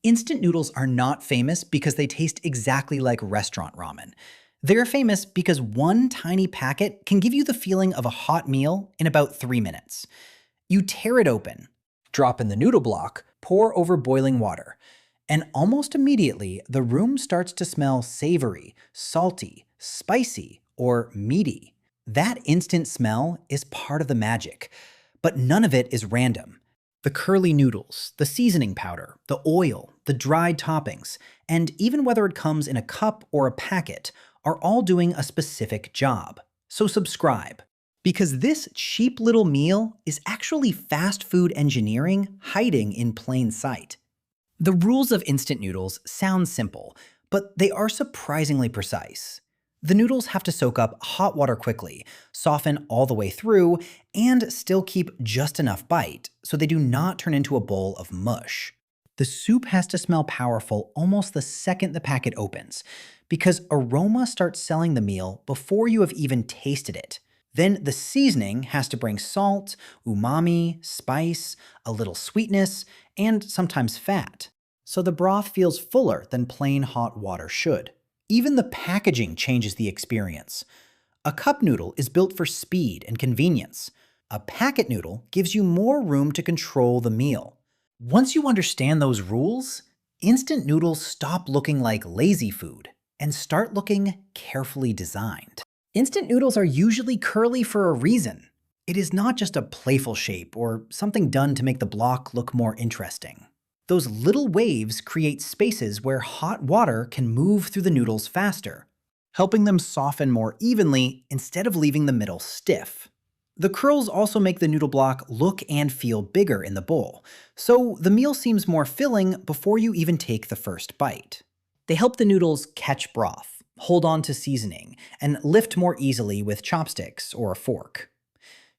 Instant noodles are not famous because they taste exactly like restaurant ramen. They're famous because one tiny packet can give you the feeling of a hot meal in about 3 minutes. You tear it open, drop in the noodle block, pour over boiling water, and almost immediately the room starts to smell savory, salty, spicy, or meaty. That instant smell is part of the magic, but none of it is random. The curly noodles, the seasoning powder, the oil, the dried toppings, and even whether it comes in a cup or a packet, are all doing a specific job. So subscribe, because this cheap little meal is actually fast food engineering hiding in plain sight. The rules of instant noodles sound simple, but they are surprisingly precise. The noodles have to soak up hot water quickly, soften all the way through, and still keep just enough bite so they do not turn into a bowl of mush. The soup has to smell powerful almost the second the packet opens, because aroma starts selling the meal before you have even tasted it. Then the seasoning has to bring salt, umami, spice, a little sweetness, and sometimes fat. So the broth feels fuller than plain hot water should. Even the packaging changes the experience. A cup noodle is built for speed and convenience. A packet noodle gives you more room to control the meal. Once you understand those rules, instant noodles stop looking like lazy food and start looking carefully designed. Instant noodles are usually curly for a reason. It is not just a playful shape or something done to make the block look more interesting. Those little waves create spaces where hot water can move through the noodles faster, helping them soften more evenly instead of leaving the middle stiff. The curls also make the noodle block look and feel bigger in the bowl, so the meal seems more filling before you even take the first bite. They help the noodles catch broth, hold on to seasoning, and lift more easily with chopsticks or a fork.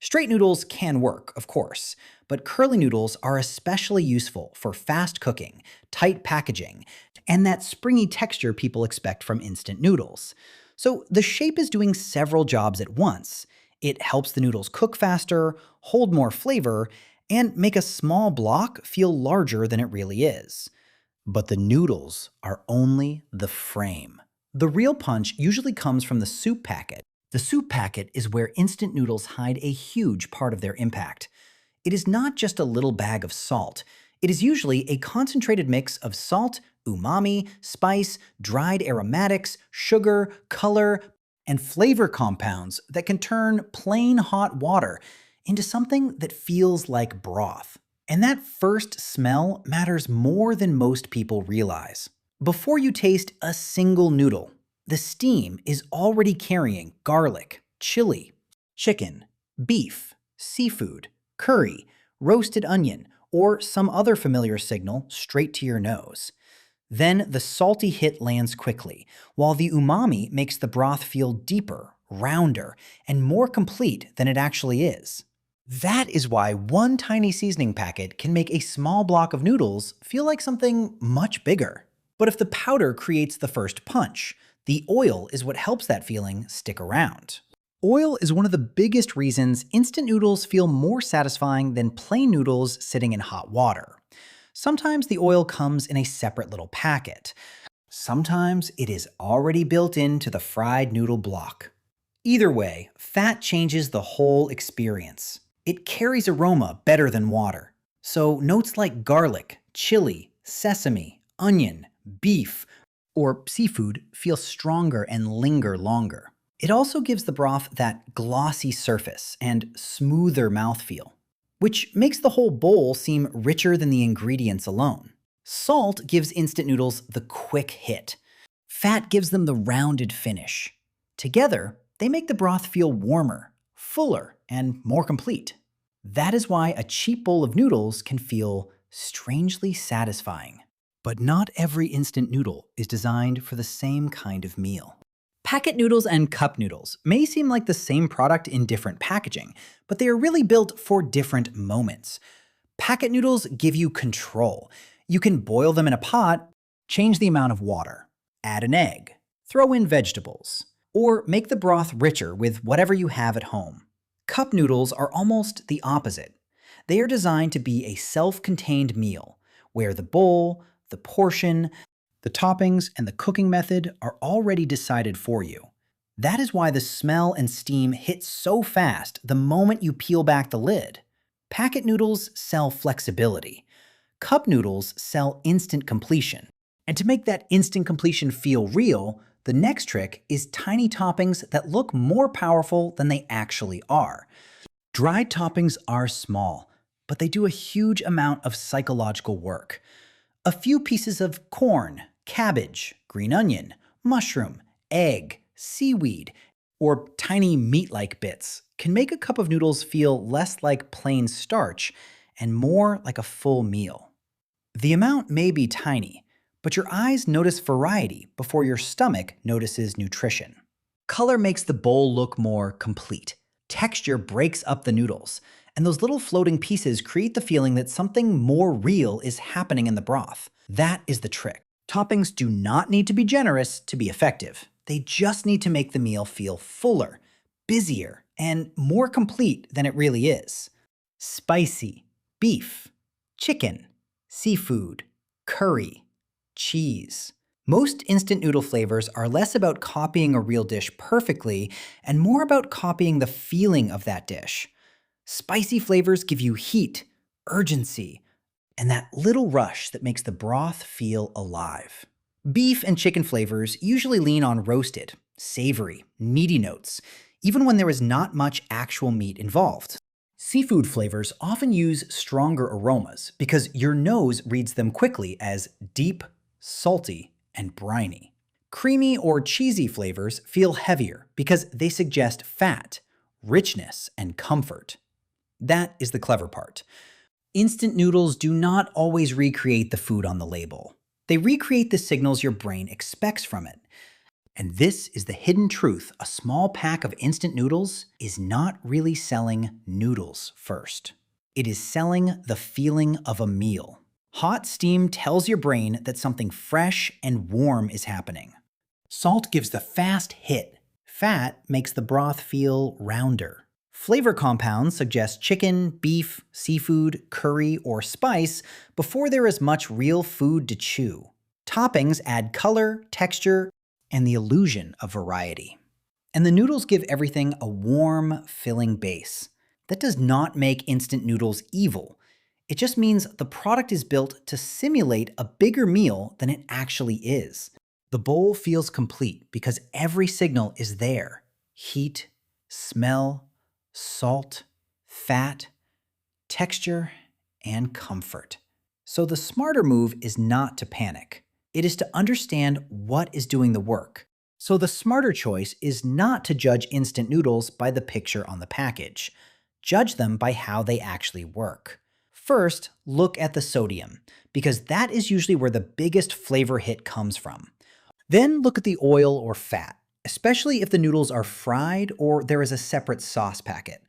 Straight noodles can work, of course, but curly noodles are especially useful for fast cooking, tight packaging, and that springy texture people expect from instant noodles. So the shape is doing several jobs at once. It helps the noodles cook faster, hold more flavor, and make a small block feel larger than it really is. But the noodles are only the frame. The real punch usually comes from the soup packet. The soup packet is where instant noodles hide a huge part of their impact. It is not just a little bag of salt. It is usually a concentrated mix of salt, umami, spice, dried aromatics, sugar, color, and flavor compounds that can turn plain hot water into something that feels like broth. And that first smell matters more than most people realize. Before you taste a single noodle, the steam is already carrying garlic, chili, chicken, beef, seafood, curry, roasted onion, or some other familiar signal straight to your nose. Then the salty hit lands quickly, while the umami makes the broth feel deeper, rounder, and more complete than it actually is. That is why one tiny seasoning packet can make a small block of noodles feel like something much bigger. But if the powder creates the first punch, the oil is what helps that feeling stick around. Oil is one of the biggest reasons instant noodles feel more satisfying than plain noodles sitting in hot water. Sometimes the oil comes in a separate little packet. Sometimes it is already built into the fried noodle block. Either way, fat changes the whole experience. It carries aroma better than water. So notes like garlic, chili, sesame, onion, beef, or seafood feel stronger and linger longer. It also gives the broth that glossy surface and smoother mouthfeel, which makes the whole bowl seem richer than the ingredients alone. Salt gives instant noodles the quick hit. Fat gives them the rounded finish. Together, they make the broth feel warmer, fuller, and more complete. That is why a cheap bowl of noodles can feel strangely satisfying. But not every instant noodle is designed for the same kind of meal. Packet noodles and cup noodles may seem like the same product in different packaging, but they are really built for different moments. Packet noodles give you control. You can boil them in a pot, change the amount of water, add an egg, throw in vegetables, or make the broth richer with whatever you have at home. Cup noodles are almost the opposite. They are designed to be a self-contained meal, where the bowl, the portion, the toppings, and the cooking method are already decided for you. That is why the smell and steam hit so fast the moment you peel back the lid. Packet noodles sell flexibility. Cup noodles sell instant completion. And to make that instant completion feel real, the next trick is tiny toppings that look more powerful than they actually are. Dried toppings are small, but they do a huge amount of psychological work. A few pieces of corn, cabbage, green onion, mushroom, egg, seaweed, or tiny meat-like bits can make a cup of noodles feel less like plain starch and more like a full meal. The amount may be tiny, but your eyes notice variety before your stomach notices nutrition. Color makes the bowl look more complete. Texture breaks up the noodles, and those little floating pieces create the feeling that something more real is happening in the broth. That is the trick. Toppings do not need to be generous to be effective. They just need to make the meal feel fuller, busier, and more complete than it really is. Spicy, beef, chicken, seafood, curry, cheese. Most instant noodle flavors are less about copying a real dish perfectly and more about copying the feeling of that dish. Spicy flavors give you heat, urgency, and that little rush that makes the broth feel alive. Beef and chicken flavors usually lean on roasted, savory, meaty notes, even when there is not much actual meat involved. Seafood flavors often use stronger aromas because your nose reads them quickly as deep, salty, and briny. Creamy or cheesy flavors feel heavier because they suggest fat, richness, and comfort. That is the clever part. Instant noodles do not always recreate the food on the label. They recreate the signals your brain expects from it. And this is the hidden truth. A small pack of instant noodles is not really selling noodles first. It is selling the feeling of a meal. Hot steam tells your brain that something fresh and warm is happening. Salt gives the fast hit. Fat makes the broth feel rounder. Flavor compounds suggest chicken, beef, seafood, curry, or spice before there is much real food to chew. Toppings add color, texture, and the illusion of variety. And the noodles give everything a warm, filling base. That does not make instant noodles evil. It just means the product is built to simulate a bigger meal than it actually is. The bowl feels complete because every signal is there. Heat, smell, salt, fat, texture, and comfort. So the smarter move is not to panic. It is to understand what is doing the work. So the smarter choice is not to judge instant noodles by the picture on the package. Judge them by how they actually work. First, look at the sodium, because that is usually where the biggest flavor hit comes from. Then look at the oil or fat, especially if the noodles are fried or there is a separate sauce packet.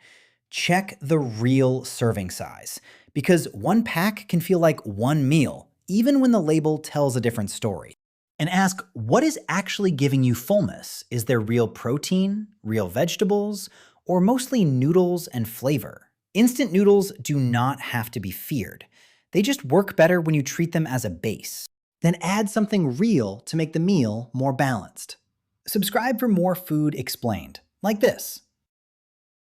Check the real serving size, because one pack can feel like one meal, even when the label tells a different story. And ask, what is actually giving you fullness? Is there real protein, real vegetables, or mostly noodles and flavor? Instant noodles do not have to be feared. They just work better when you treat them as a base. Then add something real to make the meal more balanced. Subscribe for more food explained, like this.